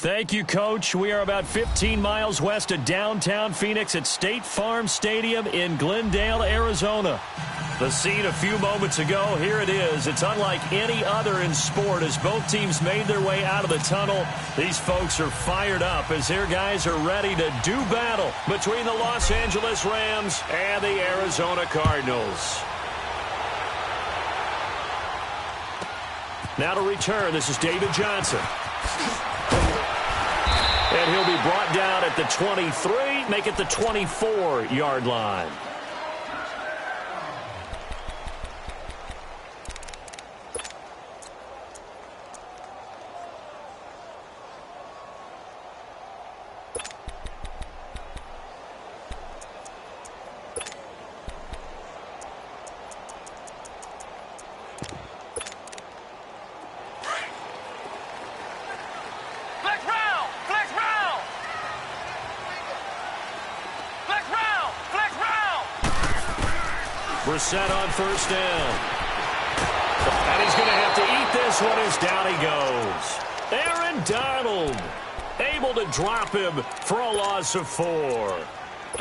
Thank you, Coach. We are about 15 miles west of downtown Phoenix at State Farm Stadium in Glendale, Arizona. The scene a few moments ago, here it is. It's unlike any other in sport as both teams made their way out of the tunnel. These folks are fired up as their guys are ready to do battle between the Los Angeles Rams and the Arizona Cardinals. Now to return, this is David Johnson. And he'll be brought down at the 23, make it the 24-yard line. Set on first down. And he's going to have to eat this one as down he goes. Aaron Donald able to drop him for a loss of 4.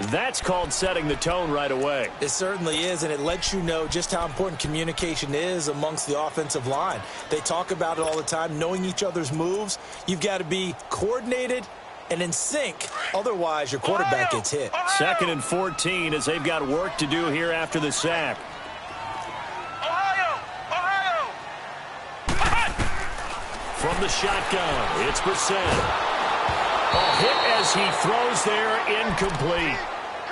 That's called setting the tone right away. It certainly is, and it lets you know just how important communication is amongst the offensive line. They talk about it all the time, knowing each other's moves. You've got to be coordinated and in sync. Otherwise, your quarterback gets hit. 2nd and 14 as they've got work to do here after the sack. From the shotgun, it's Brissett. A hit as he throws there, incomplete.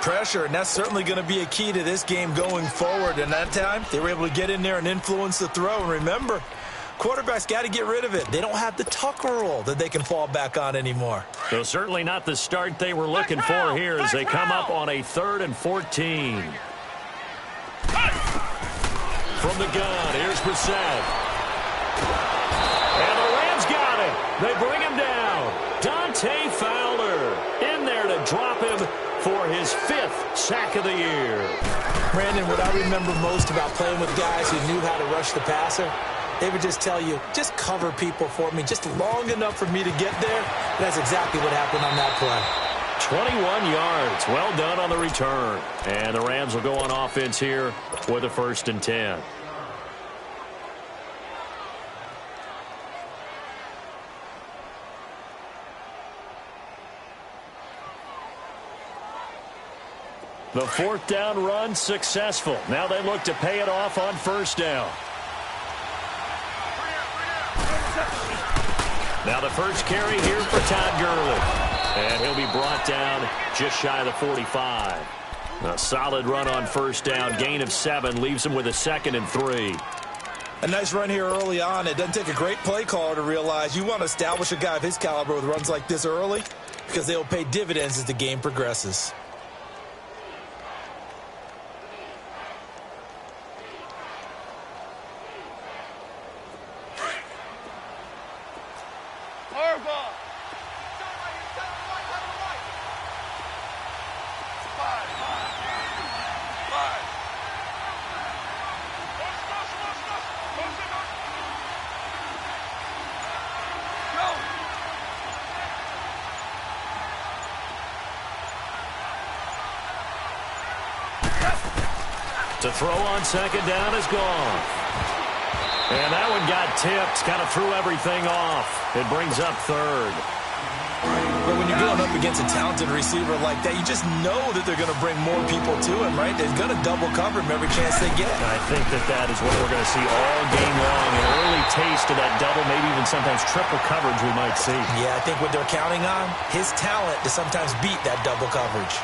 Pressure, and that's certainly going to be a key to this game going forward. And that time, they were able to get in there and influence the throw. And remember, quarterbacks got to get rid of it. They don't have the Tucker rule that they can fall back on anymore. So certainly not the start they were looking for here as they come up on a 3rd and 14. From the gun, here's Brissett. And the Rams got it. They bring him down. Dante Fowler in there to drop him for his 5th sack of the year. Brandon, what I remember most about playing with guys who knew how to rush the passer, they would just tell you, just cover people for me, just long enough for me to get there. That's exactly what happened on that play. 21 yards. Well done on the return. And the Rams will go on offense here with a 1st and 10. The 4th down run successful. Now they look to pay it off on 1st down. Now the first carry here for Todd Gurley. And he'll be brought down just shy of the 45. A solid run on 1st down. Gain of 7 leaves him with a 2nd and 3. A nice run here early on. It doesn't take a great play caller to realize you want to establish a guy of his caliber with runs like this early because they'll pay dividends as the game progresses. To throw on 2nd down is gone. And that one got tipped, kind of threw everything off. It brings up 3rd. But when you're going up against a talented receiver like that, you just know that they're going to bring more people to him, right? They're going to double cover him every chance they get. I think that is what we're going to see all game long. An early taste of that double, maybe even sometimes triple coverage we might see. Yeah, I think what they're counting on, his talent to sometimes beat that double coverage.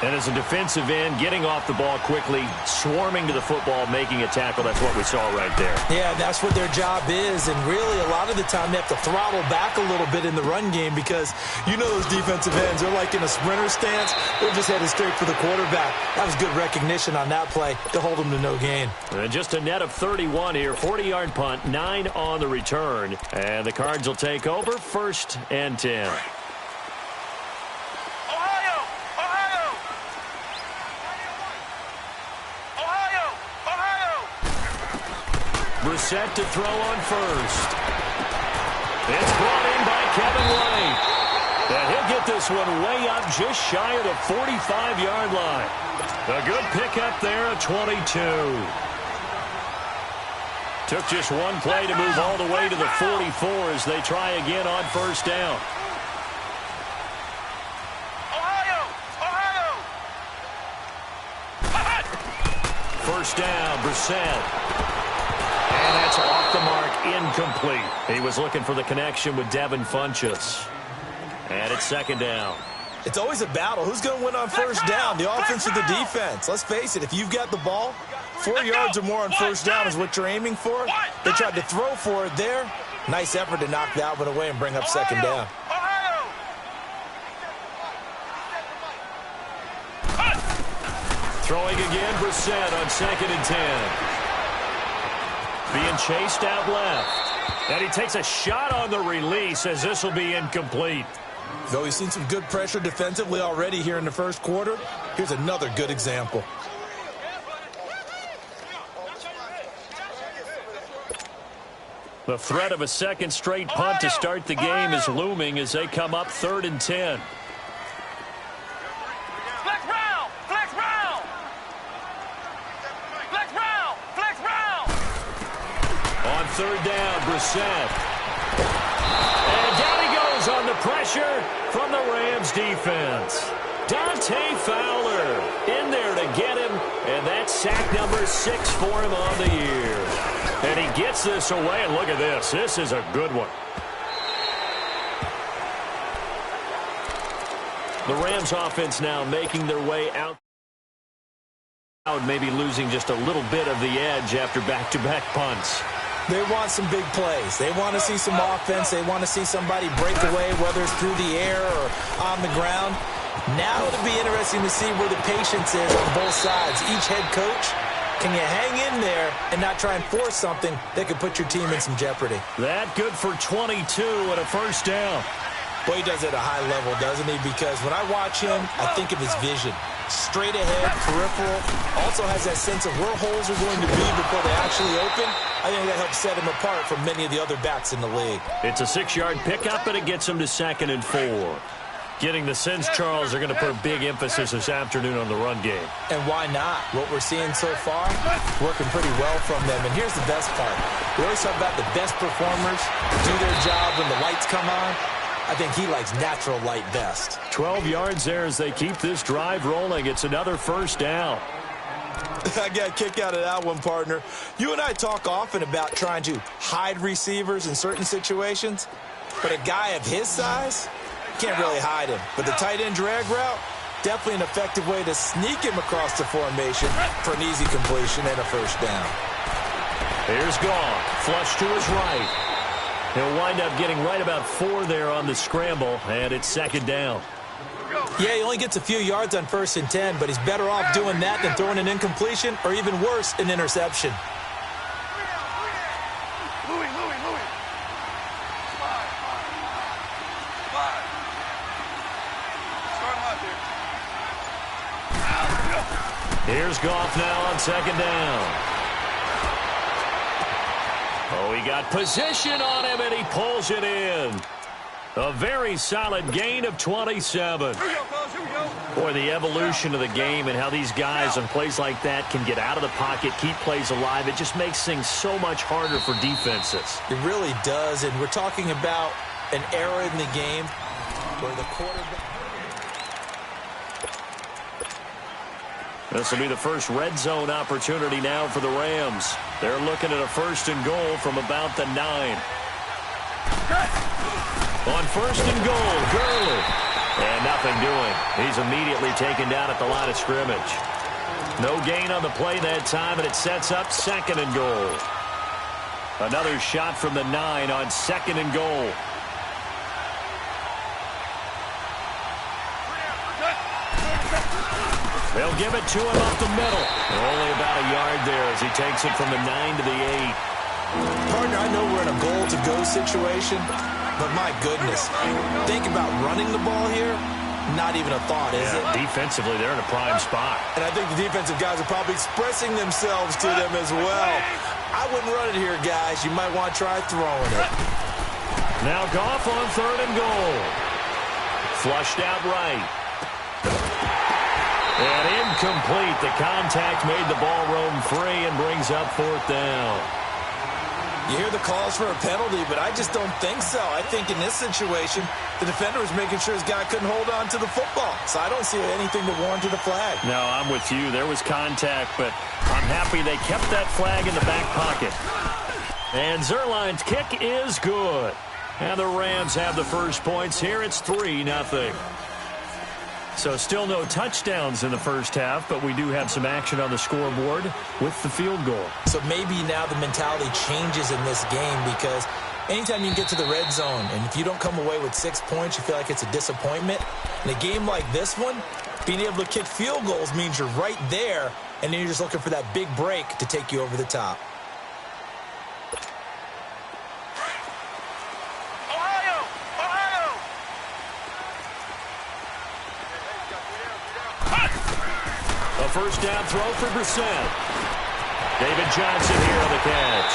And as a defensive end, getting off the ball quickly, swarming to the football, making a tackle, that's what we saw right there. Yeah, that's what their job is. And really, a lot of the time, they have to throttle back a little bit in the run game because you know those defensive ends, they're like in a sprinter stance. They're just headed straight for the quarterback. That was good recognition on that play to hold them to no gain. And just a net of 31 here, 40-yard punt, 9 on the return. And the Cards will take over, 1st and 10. Brissett to throw on 1st. It's brought in by Kevin White. And he'll get this one way up just shy of the 45-yard line. A good pickup there at 22. Took just one play to move all the way to the 44 as they try again on first down. First down, Brissett. And that's off the mark, incomplete. He was looking for the connection with Devin Funchess. And it's second down. It's always a battle. Who's going to win on first down, the offense or the defense? Let's face it, if you've got the ball, 4 yards or more on first down is what you're aiming for. They tried to throw for it there. Nice effort to knock that one away and bring up second down. Throwing again, Brissett on 2nd and 10. Being chased out left. And he takes a shot on the release as this will be incomplete. Though he's seen some good pressure defensively already here in the first quarter, here's another good example. The threat of a second straight punt to start the game is looming as they come up 3rd and 10. On third down, Brissett. And down he goes on the pressure from the Rams defense. Dante Fowler in there to get him, and that's sack number 6 for him on the year. And he gets this away, and look at this. This is a good one. The Rams offense now making their way out. Maybe losing just a little bit of the edge after back-to-back punts. They want some big plays. They want to see some offense. They want to see somebody break away, whether it's through the air or on the ground. Now it'll be interesting to see where the patience is on both sides. Each head coach, can you hang in there and not try and force something that could put your team in some jeopardy? That good for 22 and a first down. Boy, he does it at a high level, doesn't he? Because when I watch him, I think of his vision. Straight ahead, peripheral. Also has that sense of where holes are going to be before they actually open. I think that helps set him apart from many of the other backs in the league. It's a 6-yard pickup, and it gets him to 2nd and 4. Getting the sense, Charles, are going to put a big emphasis this afternoon on the run game. And why not? What we're seeing so far, working pretty well from them. And here's the best part. We always talk about the best performers do their job when the lights come on. I think he likes natural light best. 12 yards there as they keep this drive rolling. It's another first down. I got a kick out of that one, partner. You and I talk often about trying to hide receivers in certain situations, but a guy of his size, can't really hide him. But the tight end drag route, definitely an effective way to sneak him across the formation for an easy completion and a first down. Here's Goff, flush to his right. He'll wind up getting right about 4 there on the scramble, and it's second down. Yeah, he only gets a few yards on 1st and 10, but he's better off doing that than throwing an incompletion or even worse, an interception. Here's Goff now on second down. Oh, he got position on him, and he pulls it in. A very solid gain of 27. Boy, the evolution of the game and how these guys on plays like that can get out of the pocket, keep plays alive, it just makes things so much harder for defenses. It really does, and we're talking about an era in the game where the quarterback... This will be the first red zone opportunity now for the Rams. They're looking at a 1st and goal from about the 9. On 1st and goal, Gurley. And nothing doing. He's immediately taken down at the line of scrimmage. No gain on the play that time, and it sets up 2nd and goal. Another shot from the 9 on 2nd and goal. They'll give it to him up the middle. Only about a yard there as he takes it from the 9 to the 8. Partner, I know we're in a goal-to-go situation, but my goodness, think about running the ball here. Not even a thought, is it? Defensively, they're in a prime spot. And I think the defensive guys are probably expressing themselves to them as well. I wouldn't run it here, guys. You might want to try throwing it. Now Goff on 3rd and goal. Flushed out right. And incomplete. The contact made the ball roam free and brings up 4th down. You hear the calls for a penalty, but I just don't think so. I think in this situation, the defender was making sure his guy couldn't hold on to the football. So I don't see anything that warranted a flag. No, I'm with you. There was contact, but I'm happy they kept that flag in the back pocket. And Zerline's kick is good. And the Rams have the first points here. It's 3-0. So still no touchdowns in the first half, but we do have some action on the scoreboard with the field goal. So maybe now the mentality changes in this game because anytime you can get to the red zone, and if you don't come away with 6 points, you feel like it's a disappointment. In a game like this one, being able to kick field goals means you're right there, and then you're just looking for that big break to take you over the top. A first down throw for Brissett. David Johnson here on the catch.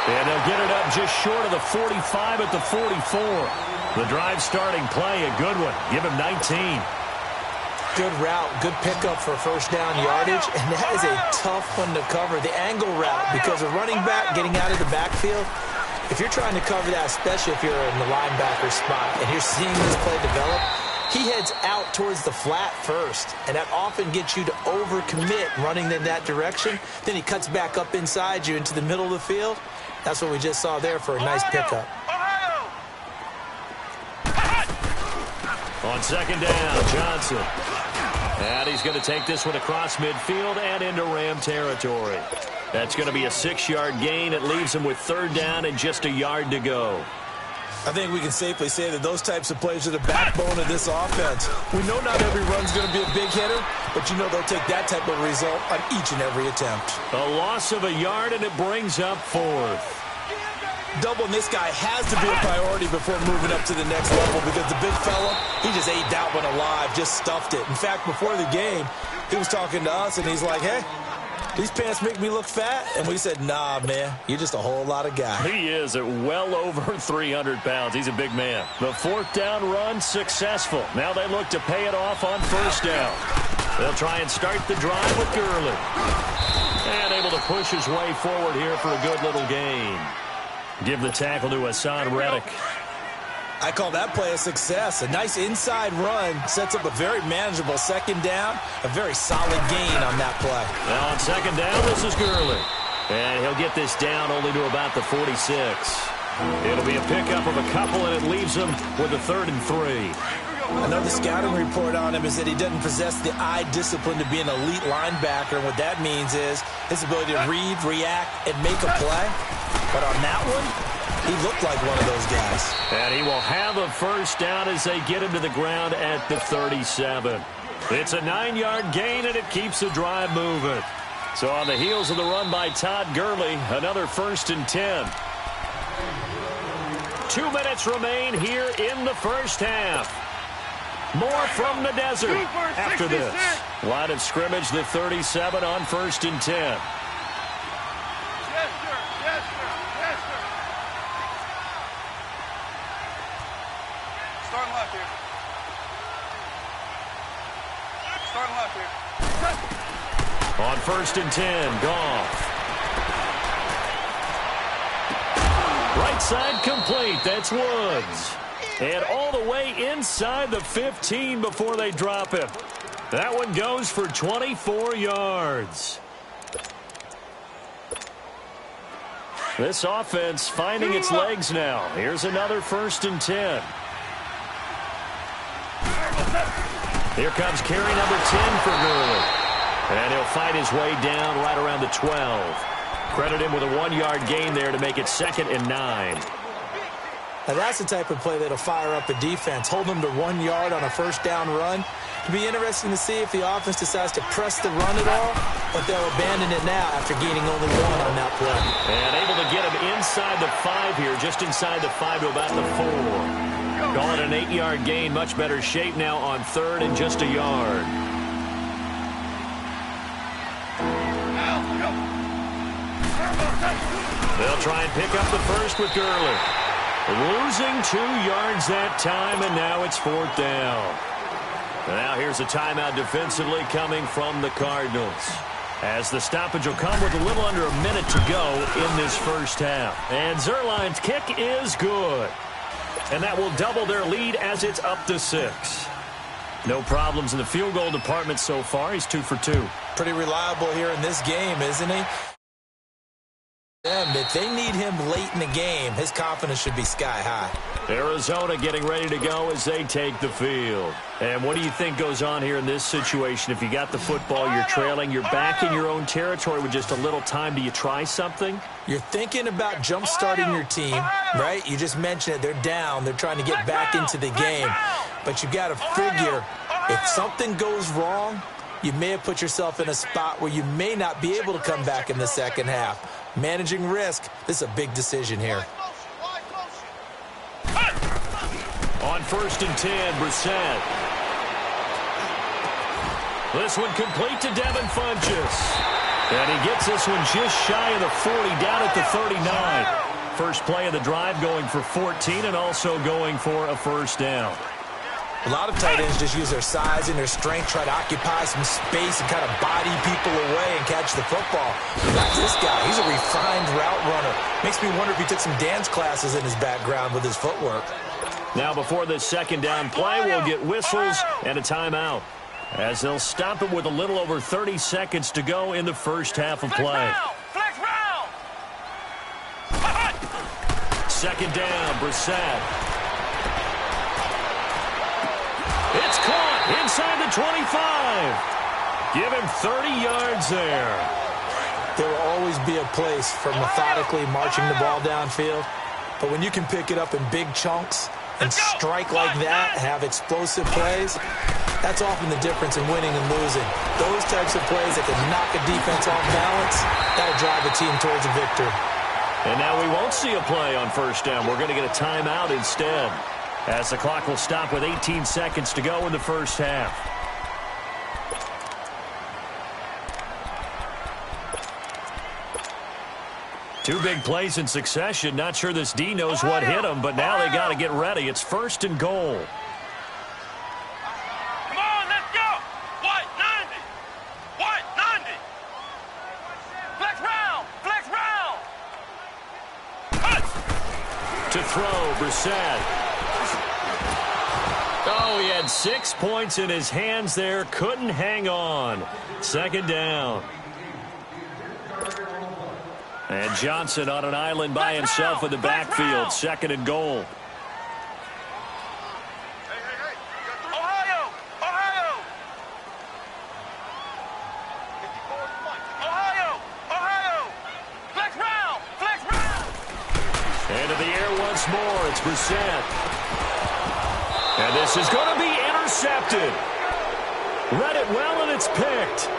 And they'll get it up just short of the 45 at the 44. The drive starting play, a good one. Give him 19. Good route, good pickup for first down yardage, and that is a tough one to cover. The angle route, because a running back getting out of the backfield, if you're trying to cover that, especially if you're in the linebacker spot, and you're seeing this play develop, he heads out towards the flat first, and that often gets you to overcommit running in that direction. Then he cuts back up inside you into the middle of the field. That's what we just saw there for a nice pickup. On second down, Johnson. And he's going to take this one across midfield and into Ram territory. That's going to be a 6-yard gain. It leaves him with 3rd down and just a yard to go. I think we can safely say that those types of plays are the backbone of this offense. We know not every run's going to be a big hitter, but you know they'll take that type of result on each and every attempt. A loss of a yard, and it brings up 4th. Doubling this guy has to be a priority before moving up to the next level because the big fella, he just ate that one alive, just stuffed it. In fact, before the game, he was talking to us, and he's like, hey, these pants make me look fat? And we said, nah, man, you're just a whole lot of guy. He is at well over 300 pounds. He's a big man. The 4th down run successful. Now they look to pay it off on first down. They'll try and start the drive with Gurley. And able to push his way forward here for a good little gain. Give the tackle to Hassan Reddick. I call that play a success. A nice inside run sets up a very manageable second down. A very solid gain on that play. Now on second down, this is Gurley. And he'll get this down only to about the 46. It'll be a pickup of a couple, and it leaves him with a 3rd and 3. Another scouting report on him is that he doesn't possess the eye discipline to be an elite linebacker. And what that means is his ability to read, react, and make a play. But on that one, he looked like one of those guys. And he will have a first down as they get him to the ground at the 37. It's a 9-yard gain, and it keeps the drive moving. So on the heels of the run by Todd Gurley, another 1st and 10. 2 minutes remain here in the first half. More from the desert after this. Line of scrimmage, the 37 on 1st and 10. Yes, sir. Yes, sir. Yes, sir. Starting left here. Starting left here. On 1st and 10, Goff. Right side complete. That's Woods. And all the way inside the 15 before they drop him. That one goes for 24 yards. This offense finding its legs now. Here's another 1st and 10. Here comes carry number 10 for Gurley. And he'll fight his way down right around the 12. Credit him with a 1-yard gain there to make it 2nd and 9. Now that's the type of play that'll fire up a defense. Hold them to 1 yard on a first down run. It'll be interesting to see if the offense decides to press the run at all, but they'll abandon it now after gaining only 1 on that play. And able to get him inside the 5 here, just inside the 5 to about the 4. Call it an 8-yard gain, much better shape now on 3rd and just a yard. They'll try and pick up the first with Gurley. Losing 2 yards that time, and now it's 4th down. And now here's a timeout defensively coming from the Cardinals, as the stoppage will come with a little under a minute to go in this first half. And Zerline's kick is good. And that will double their lead as it's up to 6. No problems in the field goal department so far. He's 2 for 2. Pretty reliable here in this game, isn't he? If they need him late in the game, his confidence should be sky high. Arizona getting ready to go as they take the field. And what do you think goes on here in this situation? If you got the football, you're trailing, you're back in your own territory with just a little time. Do you try something? You're thinking about jump-starting your team, right? You just mentioned it. They're down. They're trying to get back into the game. But you got to figure, if something goes wrong, you may have put yourself in a spot where you may not be able to come back in the second half. Managing risk, this is a big decision here. On 1st and 10, Brissett. This one complete to Devin Funchess. And he gets this one just shy of the 40, down at the 39. First play of the drive going for 14 and also going for a first down. A lot of tight ends just use their size and their strength, try to occupy some space and kind of body people away and catch the football. Not this guy. He's a refined route runner. Makes me wonder if he took some dance classes in his background with his footwork. Now before this second down play, we'll get whistles and a timeout, as they'll stop it with a little over 30 seconds to go in the first half of play. Flex round. Second down, Brissett. It's caught inside the 25. Give him 30 yards there. There will always be a place for methodically marching the ball downfield. But when you can pick it up in big chunks and strike like that, have explosive plays, that's often the difference in winning and losing. Those types of plays that can knock a defense off balance, that'll drive a team towards a victory. And now we won't see a play on first down. We're going to get a timeout instead, as the clock will stop with 18 seconds to go in the first half. Two big plays in succession. Not sure this D knows what hit him, but now they got to get ready. It's 1st and goal. Come on, let's go. White 90. White 90. Flex round. Flex round. To throw, Brissett. Oh, he had 6 points in his hands there. Couldn't hang on. Second down. And Johnson on an island by himself in the backfield. 2nd and goal. Hey. Ohio. Ohio. Ohio. Flex round. Flex round. Into the air once more. It's Brissett. And this is going to be intercepted. Read it well, and it's picked.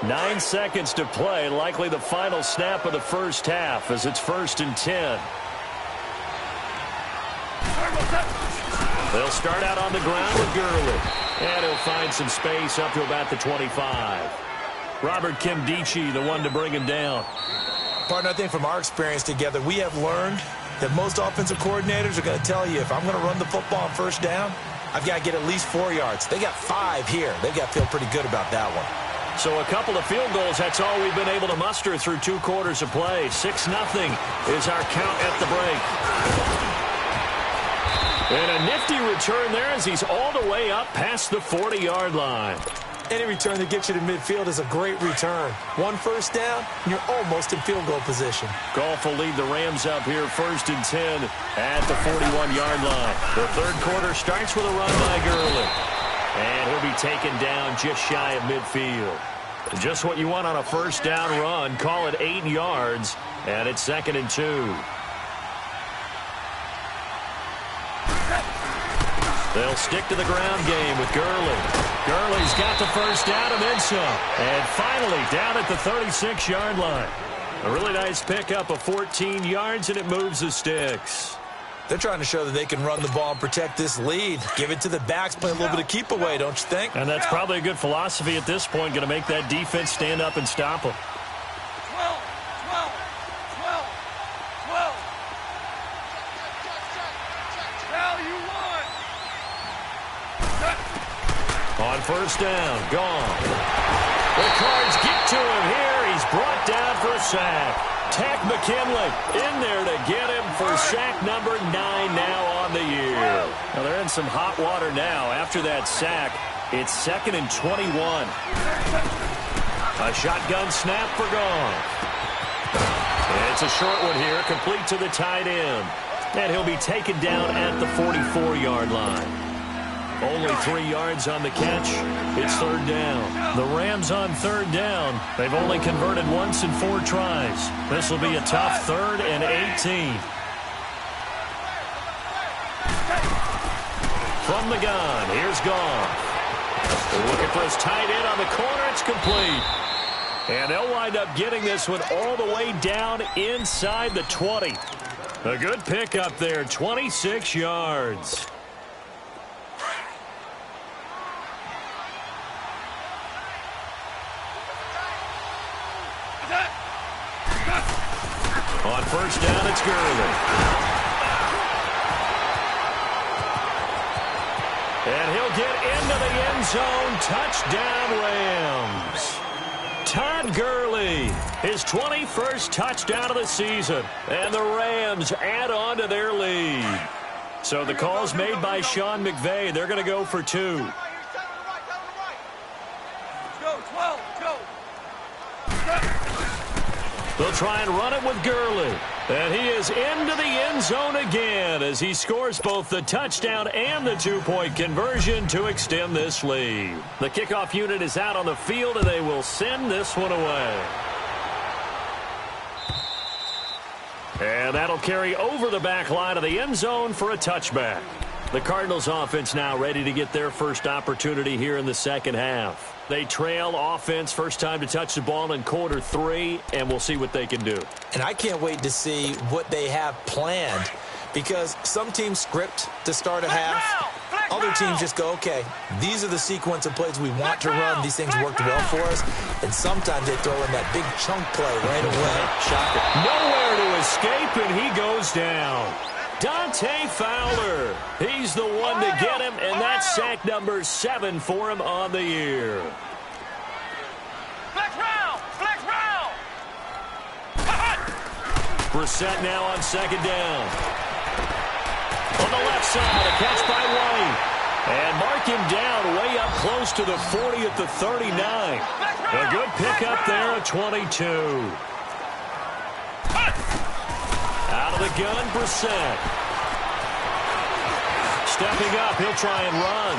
Nine seconds to play, likely the final snap of the first half, as it's 1st and 10. They'll start out on the ground with Gurley, and he'll find some space up to about the 25. Robert Kimdichie, the one to bring him down. Partner, I think from our experience together, we have learned that most offensive coordinators are going to tell you, if I'm going to run the football on first down, I've got to get at least 4 yards. They got 5 here. They've got to feel pretty good about that one. So a couple of field goals, that's all we've been able to muster through 2 quarters of play. 6-0 is our count at the break. And a nifty return there as he's all the way up past the 40-yard line. Any return that gets you to midfield is a great return. 1 first down, and you're almost in field goal position. Goff will lead the Rams up here 1st and 10 at the 41-yard line. The third quarter starts with a run by Gurley. And he'll be taken down just shy of midfield. Just what you want on a first down run. Call it 8 yards, and it's 2nd and 2. They'll stick to the ground game with Gurley. Gurley's got the first down and then some. And finally down at the 36-yard line. A really nice pickup of 14 yards, and it moves the sticks. They're trying to show that they can run the ball and protect this lead. Give it to the backs, play a little bit of keep away, don't you think? And that's probably a good philosophy at this point, going to make that defense stand up and stop them. 12, 12. Now you won. On first down, gone. The Cards get to him here. He's brought down for a sack. Tack McKinley in there to get him for sack number 9 now on the year. Now they're in some hot water now. After that sack, it's 2nd and 21. A shotgun snap for Goff. It's a short one here, complete to the tight end. And he'll be taken down at the 44-yard line. Only 3 yards on the catch. It's 3rd down. The Rams on 3rd down. They've only converted once in 4 tries. This will be a tough 3rd and 18. From the gun, here's Goff. They're looking for his tight end on the corner. It's complete. And they'll wind up getting this one all the way down inside the 20. A good pickup there, 26 yards. On first down, it's Gurley. And he'll get into the end zone. Touchdown, Rams. Todd Gurley, his 21st touchdown of the season. And the Rams add on to their lead. So the call's made by Sean McVay. They're going to go for 2. Go, 12, go. They'll try and run it with Gurley. And he is into the end zone again as he scores both the touchdown and the 2-point conversion to extend this lead. The kickoff unit is out on the field, and they will send this one away. And that'll carry over the back line of the end zone for a touchback. The Cardinals offense now ready to get their first opportunity here in the second half. They trail offense, first time to touch the ball in quarter 3, and we'll see what they can do. And I can't wait to see what they have planned, because some teams script to start a half. Other teams just go, okay, these are the sequence of plays we want to run. These things worked well for us. And sometimes they throw in that big chunk play right away. Shocker. Nowhere to escape, and he goes down. Dante Fowler, he's the one to get him, and that's sack number 7 for him on the year. Flex round! Flex round! Brissett now on 2nd down. On the left side, a catch by White. And mark him down way up close to the 40 at the 39. A good pickup there at 22. Out of the gun, Brissett. Stepping up, he'll try and run.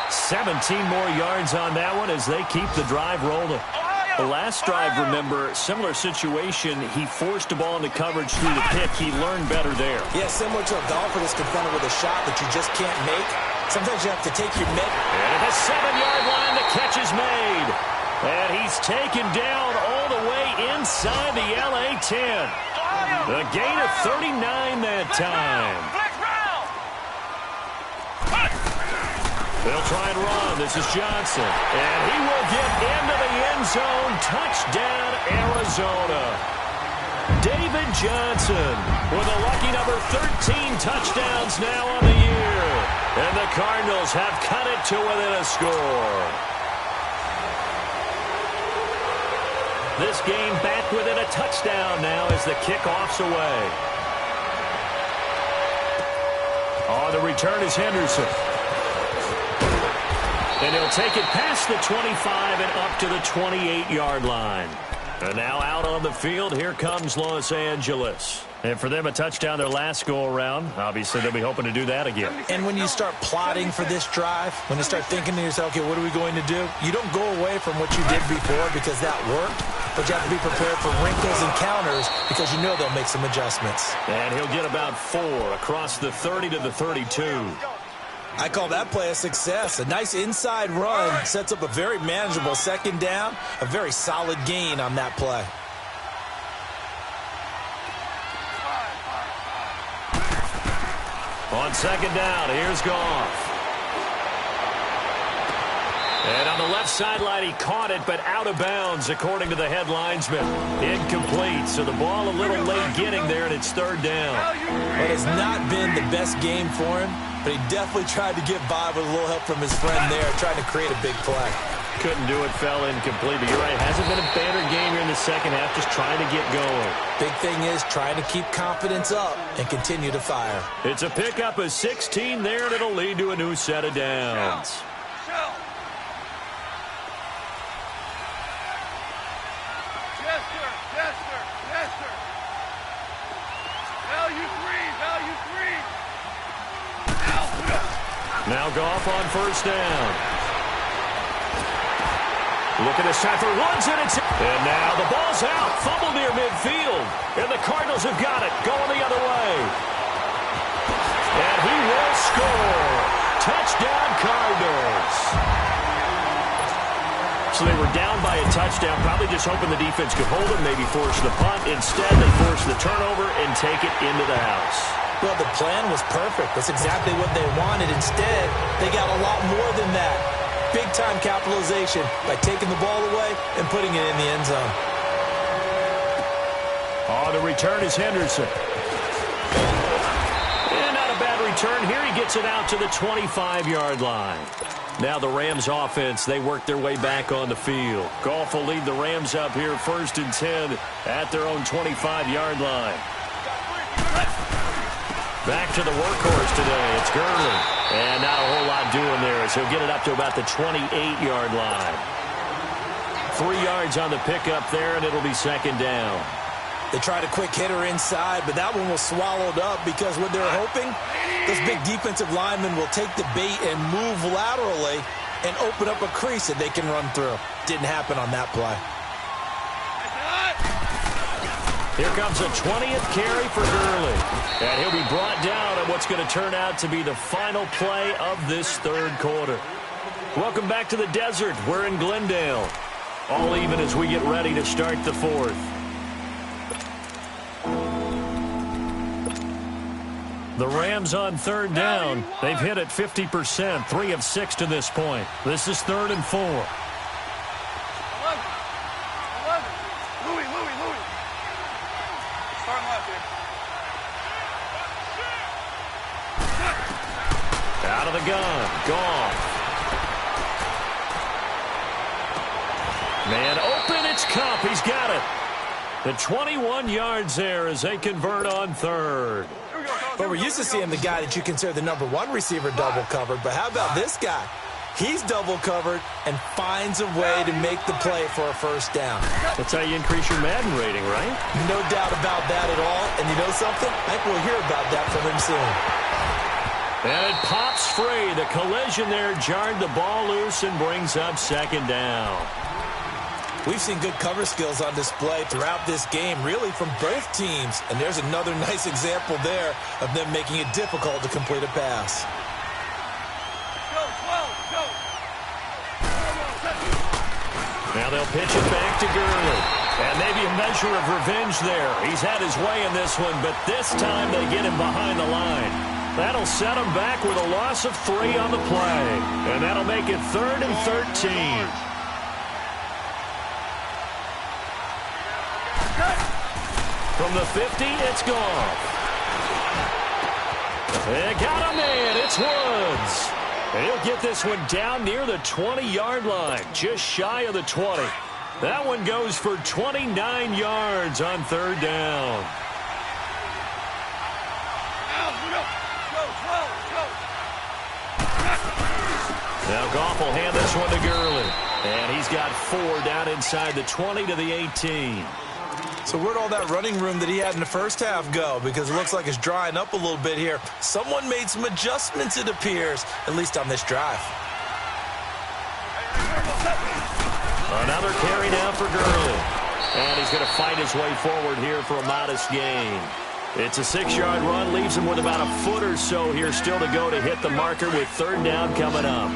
17 more yards on that one as they keep the drive rolling. The last drive, remember, similar situation. He forced the ball into coverage through the pick. He learned better there. Yeah, similar to a golfer that's confronted with a shot that you just can't make. Sometimes you have to take your mitt. And at the 7-yard line, the catch is made. And he's taken down all the way inside the LA 10. The gain of 39 that time. They'll try and run. This is Johnson. And he will get into the end zone. Touchdown, Arizona. David Johnson with a lucky number 13 touchdowns now on the year. And the Cardinals have cut it to within a score. This game back within a touchdown now as the kickoff's away. On the return is Henderson. And he'll take it past the 25 and up to the 28-yard line. And now out on the field, here comes Los Angeles. And for them, a touchdown their last go-around. Obviously, they'll be hoping to do that again. And when you start plotting for this drive, when you start thinking to yourself, okay, what are we going to do? You don't go away from what you did before because that worked, but you have to be prepared for wrinkles and counters because you know they'll make some adjustments. And he'll get about 4 across the 30 to the 32. I call that play a success. A nice inside run sets up a very manageable 2nd down, a very solid gain on that play. On second down, here's Goff. And on the left sideline, he caught it, but out of bounds, according to the head linesman. Incomplete, so the ball a little late getting there, and it's third down. It has not been the best game for him, but he definitely tried to get by with a little help from his friend there, trying to create a big play. Couldn't do it, fell incomplete, but you're right, it hasn't been a banner game here in the second half, just trying to get going. Big thing is trying to keep confidence up and continue to fire. It's a pickup of 16 there, and it'll lead to a new set of downs. Now Goff on first down. Look at this time for Woods, and and now the ball's out. Fumble near midfield. And the Cardinals have got it. Going the other way. And he will score. Touchdown, Cardinals. So they were down by a touchdown, probably just hoping the defense could hold them, maybe force the punt. Instead, they forced the turnover and take it into the house. Well, the plan was perfect. That's exactly what they wanted. Instead, they got a lot more than that. Big-time capitalization by taking the ball away and putting it in the end zone. Oh, the return is Henderson. And not a bad return here. He gets it out to the 25-yard line. Now the Rams offense, they work their way back on the field. Goff will lead the Rams up here first and 10 at their own 25-yard line. Back to the workhorse today. It's Gurley. And not a whole lot doing there as he'll get it up to about the 28-yard line. 3 yards on the pickup there, and it'll be second down. They tried a quick hitter inside, but that one was swallowed up because what they're hoping, those big defensive linemen will take the bait and move laterally and open up a crease that they can run through. Didn't happen on that play. Here comes a 20th carry for Gurley. And he'll be brought down on what's going to turn out to be the final play of this third quarter. Welcome back to the desert. We're in Glendale. All even as we get ready to start the fourth. The Rams on third down. They've hit it 50%, 3 of 6 to this point. This is 3rd and 4. Out of the gun. Goff. Man open. It's Cup. He's got it. The 21 yards there as they convert on third. But we're used to seeing the guy that you consider the #1 receiver double covered. But how about this guy? He's double covered and finds a way to make the play for a first down. That's how you increase your Madden rating, right? No doubt about that at all. And you know something? I think we'll hear about that from him soon. And it pops free. The collision there jarred the ball loose and brings up second down. We've seen good cover skills on display throughout this game, really from both teams. And there's another nice example there of them making it difficult to complete a pass. Now they'll pitch it back to Gurley. And maybe a measure of revenge there. He's had his way in this one, but this time they get him behind the line. That'll set him back with a loss of 3 on the play. And that'll make it 3rd and 13. From the 50, it's Goff. They got a man. It's Woods. And he'll get this one down near the 20-yard line, just shy of the 20. That one goes for 29 yards on third down. Now Goff will hand this one to Gurley. And he's got 4 down inside the 20 to the 18. So where'd all that running room that he had in the first half go? Because it looks like it's drying up a little bit here. Someone made some adjustments, it appears, at least on this drive. Another carry now for Gurley. And he's going to fight his way forward here for a modest gain. It's a 6-yard run, leaves him with about a foot or so here still to go to hit the marker with third down coming up.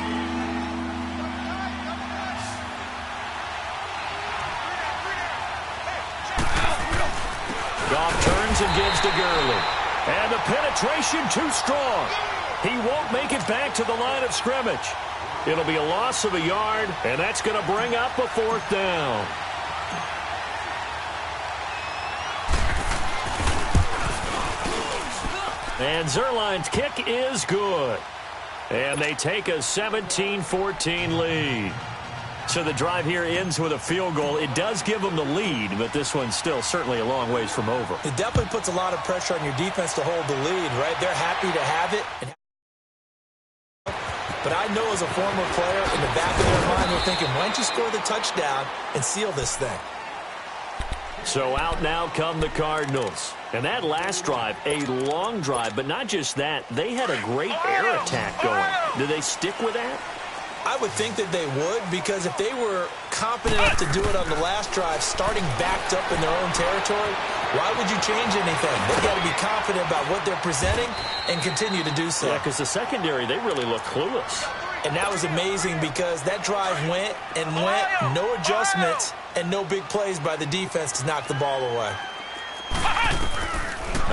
Goff turns and gives to Gurley. And the penetration too strong. He won't make it back to the line of scrimmage. It'll be a loss of a yard, and that's going to bring up a 4th down. And Zerline's kick is good. And they take a 17-14 lead. So the drive here ends with a field goal. It does give them the lead, but this one's still certainly a long ways from over. It definitely puts a lot of pressure on your defense to hold the lead, right? They're happy to have it. But I know as a former player, in the back of their mind, they're thinking, why don't you score the touchdown and seal this thing? So out now come the Cardinals. And that last drive, a long drive, but not just that. They had a great air attack going. Do they stick with that? I would think that they would, because if they were confident enough to do it on the last drive, starting backed up in their own territory, why would you change anything? They've got to be confident about what they're presenting and continue to do so. Yeah, because the secondary, they really look clueless. And that was amazing because that drive went and went, no adjustments, and no big plays by the defense to knock the ball away.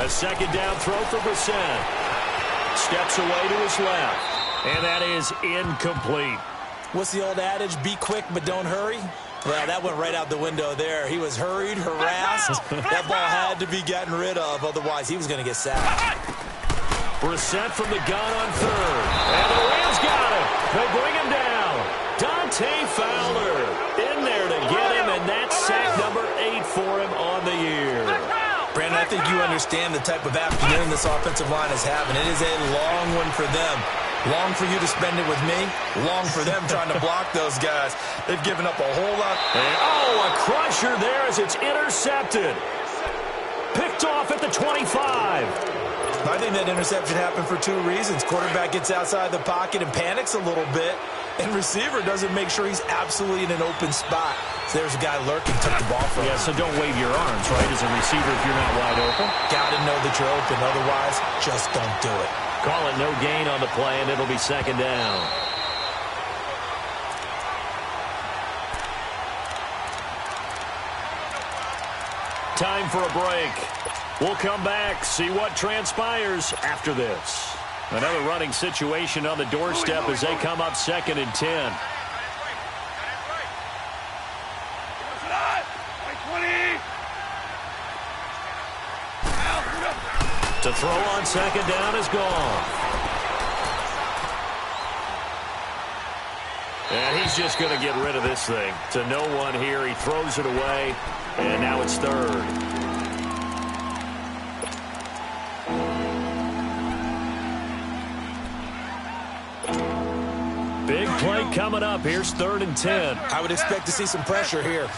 A second down throw for Brissett. Steps away to his left. And that is incomplete. What's the old adage? Be quick, but don't hurry? Well, that went right out the window there. He was hurried, harassed. That ball had to be gotten rid of. Otherwise, he was going to get sacked. Brissett from the gun on 3rd. And the Rams got him. They bring him down. Dante Fowler in there to get him, and that's sack number 8 for him on the year. Brandon, I think you understand the type of afternoon this offensive line is having. It is a long one for them. Long for you to spend it with me. Long for them trying to block those guys. They've given up a whole lot. And, a crusher there as it's intercepted. Picked off at the 25. I think that interception happened for 2 reasons. Quarterback gets outside the pocket and panics a little bit, and receiver doesn't make sure he's absolutely in an open spot. So there's a guy lurking, took the ball from him. Yeah, so don't wave your arms, right, as a receiver if you're not wide open. Got to know that you're open. Otherwise, just don't do it. Call it no gain on the play, and it'll be 2nd down. Time for a break. We'll come back, see what transpires after this. Another running situation on the doorstep as they come up 2nd and 10. To throw on 2nd down is gone. And he's just going to get rid of this thing. To no one here. He throws it away, and now it's 3rd. Big play coming up. Here's 3rd and 10. I would expect to see some pressure here.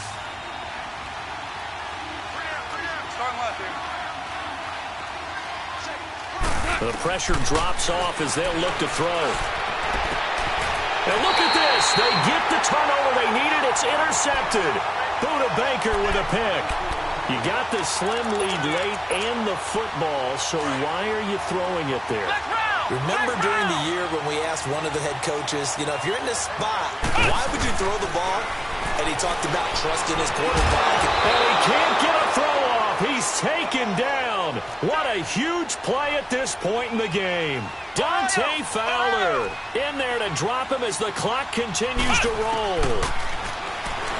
The pressure drops off as they'll look to throw. And look at this. They get the turnover they needed. It's intercepted. Buda Baker with a pick. You got the slim lead late and the football, so why are you throwing it there? Remember during the year when we asked one of the head coaches, if you're in this spot, why would you throw the ball? And he talked about trusting his quarterback. And he can't get a throw off. He's taken down. What a huge play at this point in the game. Dante Fowler in there to drop him as the clock continues to roll.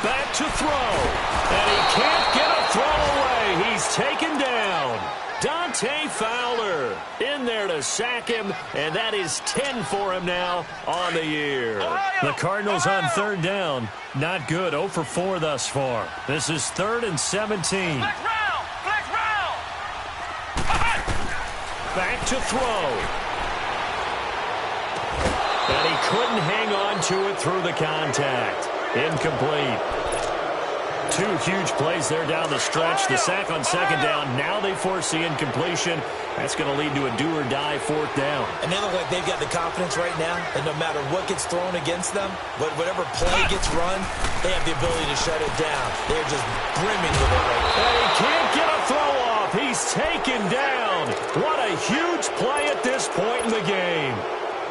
Back to throw. And he can't get a throw away. He's taken down. Dante Fowler in there to sack him, and that is 10 for him now on the year. The Cardinals on 3rd down. Not good. 0 for 4 thus far. This is 3rd and 17. Back to throw. And he couldn't hang on to it through the contact. Incomplete. 2 huge plays there down the stretch. The sack on 2nd down. Now they force the incompletion. That's going to lead to a do-or-die 4th down. And they look like they've got the confidence right now that no matter what gets thrown against them, whatever play gets run, they have the ability to shut it down. They're just brimming with it right now. And he can't get a throw off. He's taken down. What a huge play at this point in the game.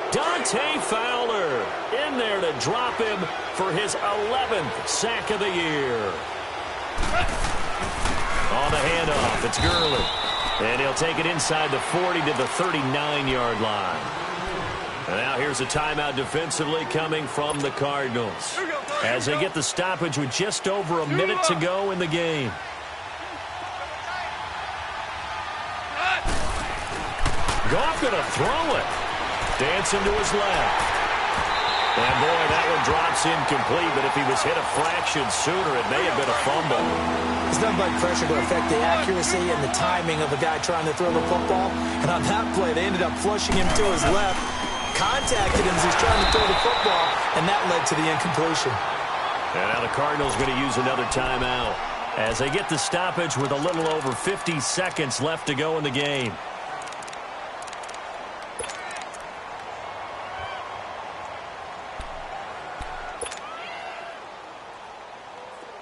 Dante Fowler in there to drop him for his 11th sack of the year. On the handoff, it's Gurley. And he'll take it inside the 40 to the 39-yard line. And now here's a timeout defensively coming from the Cardinals as they get the stoppage with just over a minute to go in the game. Goff going to throw it. Dancing to his left. And boy, that one drops incomplete, but if he was hit a fraction sooner, it may have been a fumble. It's nothing like pressure to affect the accuracy and the timing of a guy trying to throw the football. And on that play, they ended up flushing him to his left, contacted him as he's trying to throw the football, and that led to the incompletion. And now the Cardinals going to use another timeout as they get the stoppage with a little over 50 seconds left to go in the game.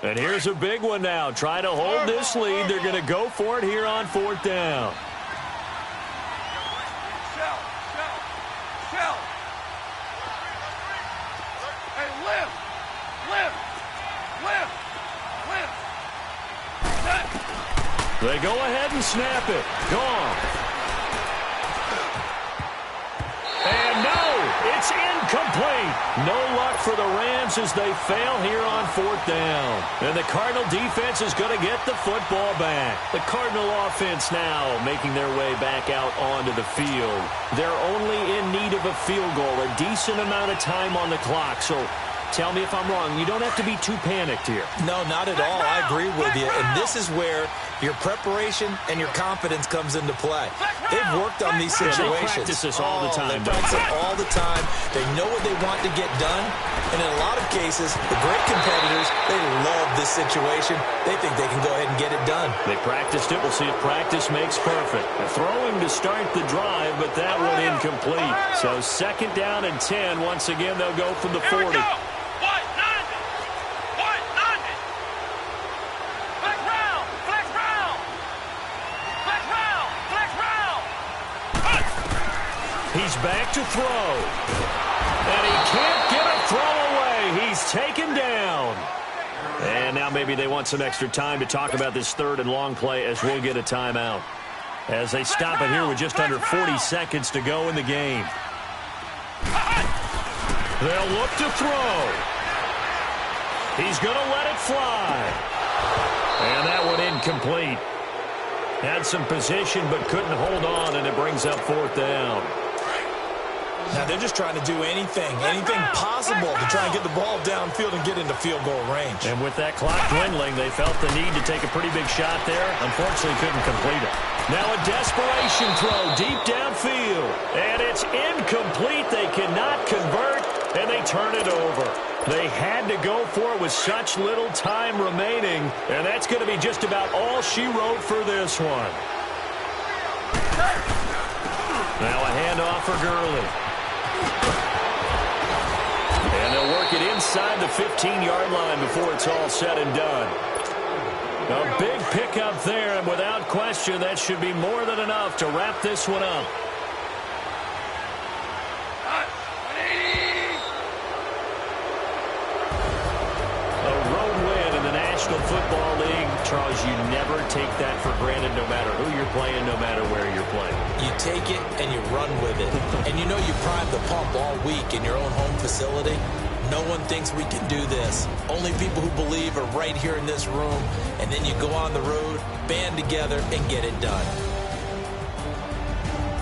And here's a big one now. Trying to hold this lead. They're going to go for it here on 4th down. Hey, lift. They go ahead and snap it. Gone. And no, it's incomplete. No luck for the Rams as they fail here on 4th down. And the Cardinal defense is going to get the football back. The Cardinal offense now making their way back out onto the field. They're only in need of a field goal, a decent amount of time on the clock. So tell me if I'm wrong. You don't have to be too panicked here. No, not at all. I agree with you. And this is where your preparation and your confidence comes into play. They've worked on these situations. They practice this all the time. They practice it all the time. They know what they want to get done. And in a lot of cases, the great competitors, they love this situation. They think they can go ahead and get it done. They practiced it. We'll see if practice makes perfect. They're throwing to start the drive, but that one incomplete. So 2nd down and 10. Once again, they'll go from the 40. He's back to throw. And he can't get a throw away. He's taken down. And now maybe they want some extra time to talk about this 3rd and long play as we'll get a timeout. As they stop it here with just under 40 seconds to go in the game. They'll look to throw. He's going to let it fly. And that one incomplete. Had some position but couldn't hold on, and it brings up 4th down. Now they're just trying to do anything possible to try and get the ball downfield and get into field goal range. And with that clock dwindling, they felt the need to take a pretty big shot there. Unfortunately, couldn't complete it. Now a desperation throw deep downfield. And it's incomplete. They cannot convert, and they turn it over. They had to go for it with such little time remaining, and that's going to be just about all she wrote for this one. Now a handoff for Gurley. And they'll work it inside the 15-yard line before it's all said and done. A big pickup there, and without question, that should be more than enough to wrap this one up. A road win in the National Football League. Charles, you never take that for granted no matter who you're playing, no matter where you're playing. You take it and you run with it. And you know you primed the pump all week in your own home facility. No one thinks we can do this. Only people who believe are right here in this room. And then you go on the road, band together, and get it done.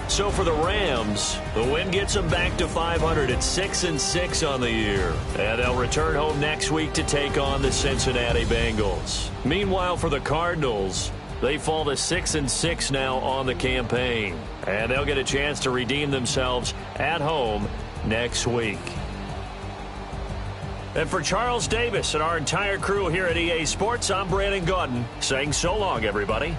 So for the Rams, the win gets them back to 500 at 6-6 on the year. And they'll return home next week to take on the Cincinnati Bengals. Meanwhile, for the Cardinals, they fall to 6-6 now on the campaign. And they'll get a chance to redeem themselves at home next week. And for Charles Davis and our entire crew here at EA Sports, I'm Brandon Gotem saying so long, everybody.